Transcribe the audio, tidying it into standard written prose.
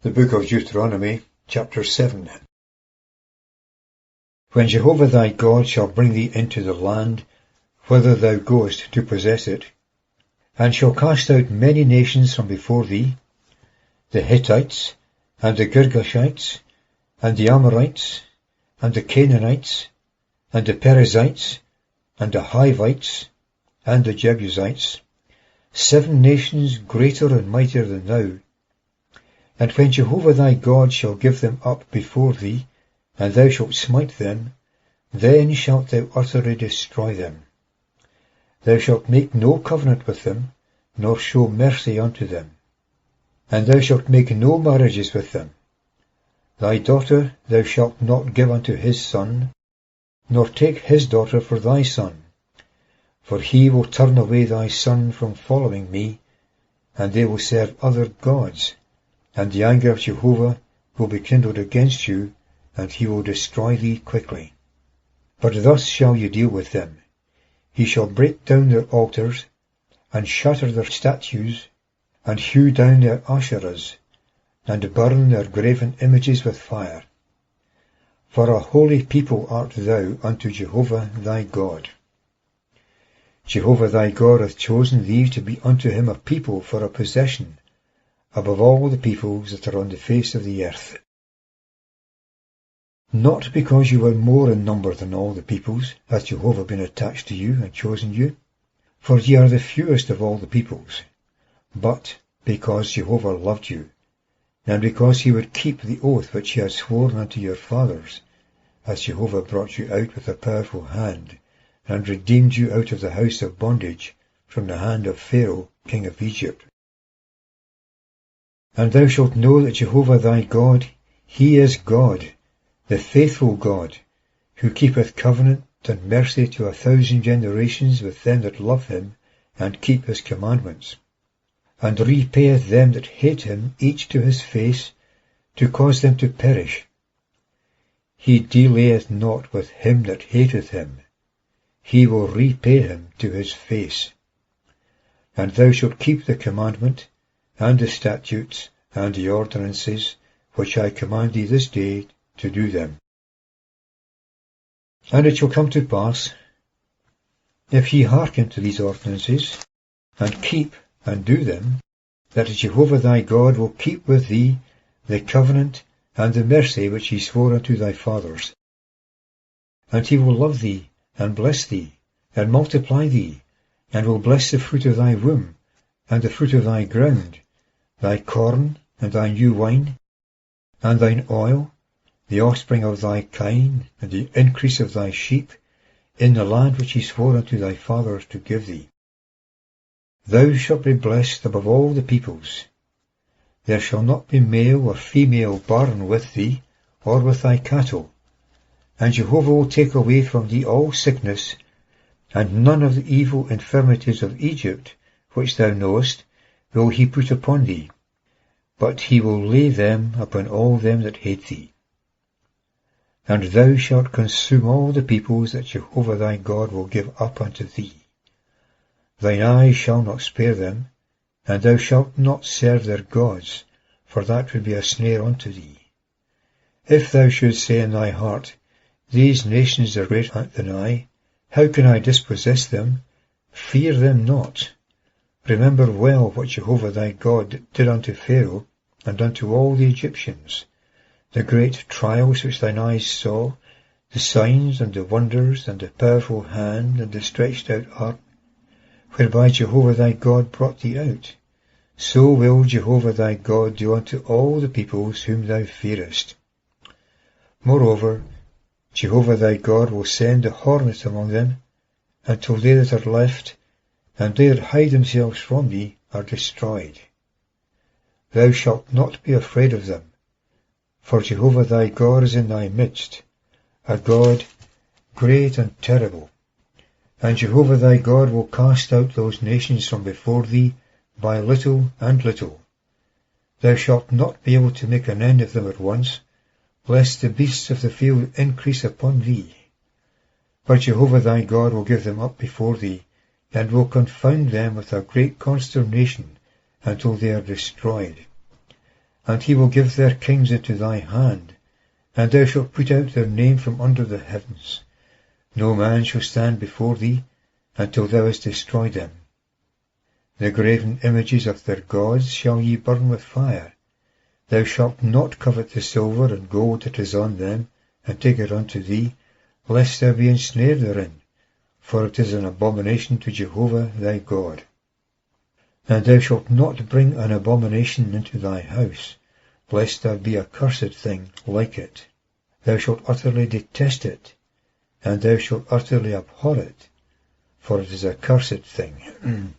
The book of Deuteronomy, chapter 7. When Jehovah thy God shall bring thee into the land, whither thou goest to possess it, and shall cast out many nations from before thee, the Hittites, and the Girgashites, and the Amorites, and the Canaanites, and the Perizzites, and the Hivites, and the Jebusites, 7 nations greater and mightier than thou. And when Jehovah thy God shall give them up before thee, and thou shalt smite them, then shalt thou utterly destroy them. Thou shalt make no covenant with them, nor show mercy unto them. And thou shalt make no marriages with them. Thy daughter thou shalt not give unto his son, nor take his daughter for thy son. For he will turn away thy son from following me, and they will serve other gods. And the anger of Jehovah will be kindled against you, and he will destroy thee quickly. But thus shall you deal with them. He shall break down their altars, and shatter their statues, and hew down their Asherahs, and burn their graven images with fire. For a holy people art thou unto Jehovah thy God. Jehovah thy God hath chosen thee to be unto him a people for a possession, above all the peoples that are on the face of the earth. Not because you were more in number than all the peoples hath Jehovah been attached to you and chosen you, for ye are the fewest of all the peoples, but because Jehovah loved you, and because he would keep the oath which he had sworn unto your fathers, as Jehovah brought you out with a powerful hand, and redeemed you out of the house of bondage from the hand of Pharaoh king of Egypt. And thou shalt know that Jehovah thy God, he is God, the faithful God, who keepeth covenant and mercy to 1,000 generations with them that love him, and keep his commandments, and repayeth them that hate him each to his face, to cause them to perish. He delayeth not with him that hateth him, he will repay him to his face. And thou shalt keep the commandment, and the statutes, and the ordinances, which I command thee this day, to do them. And it shall come to pass, if ye hearken to these ordinances, and keep and do them, that Jehovah thy God will keep with thee the covenant and the mercy which he swore unto thy fathers. And he will love thee, and bless thee, and multiply thee, and will bless the fruit of thy womb, and the fruit of thy ground, thy corn, and thy new wine, and thine oil, the offspring of thy kine, and the increase of thy sheep, in the land which he swore unto thy fathers to give thee. Thou shalt be blessed above all the peoples. There shall not be male or female barren with thee, or with thy cattle. And Jehovah will take away from thee all sickness, and none of the evil infirmities of Egypt, which thou knowest, will he put upon thee, but he will lay them upon all them that hate thee. And thou shalt consume all the peoples that Jehovah thy God will give up unto thee. Thine eyes shall not spare them, and thou shalt not serve their gods, for that would be a snare unto thee. If thou shouldst say in thy heart, These nations are greater than I, how can I dispossess them? Fear them not. Remember well what Jehovah thy God did unto Pharaoh, and unto all the Egyptians, the great trials which thine eyes saw, the signs and the wonders, and the powerful hand, and the stretched out arm, whereby Jehovah thy God brought thee out. So will Jehovah thy God do unto all the peoples whom thou fearest. Moreover, Jehovah thy God will send the hornet among them, until they that are left, and they that hide themselves from thee, are destroyed. Thou shalt not be afraid of them, for Jehovah thy God is in thy midst, a God great and terrible. And Jehovah thy God will cast out those nations from before thee by little and little. Thou shalt not be able to make an end of them at once, lest the beasts of the field increase upon thee. But Jehovah thy God will give them up before thee, and will confound them with a great consternation until they are destroyed. and he will give their kings into thy hand, and thou shalt put out their name from under the heavens. No man shall stand before thee until thou hast destroyed them. The graven images of their gods shall ye burn with fire. Thou shalt not covet the silver and gold that is on them, and take it unto thee, lest thou be ensnared therein, for it is an abomination to Jehovah thy God. And thou shalt not bring an abomination into thy house, lest there be a cursed thing like it. Thou shalt utterly detest it, and thou shalt utterly abhor it, for it is a cursed thing.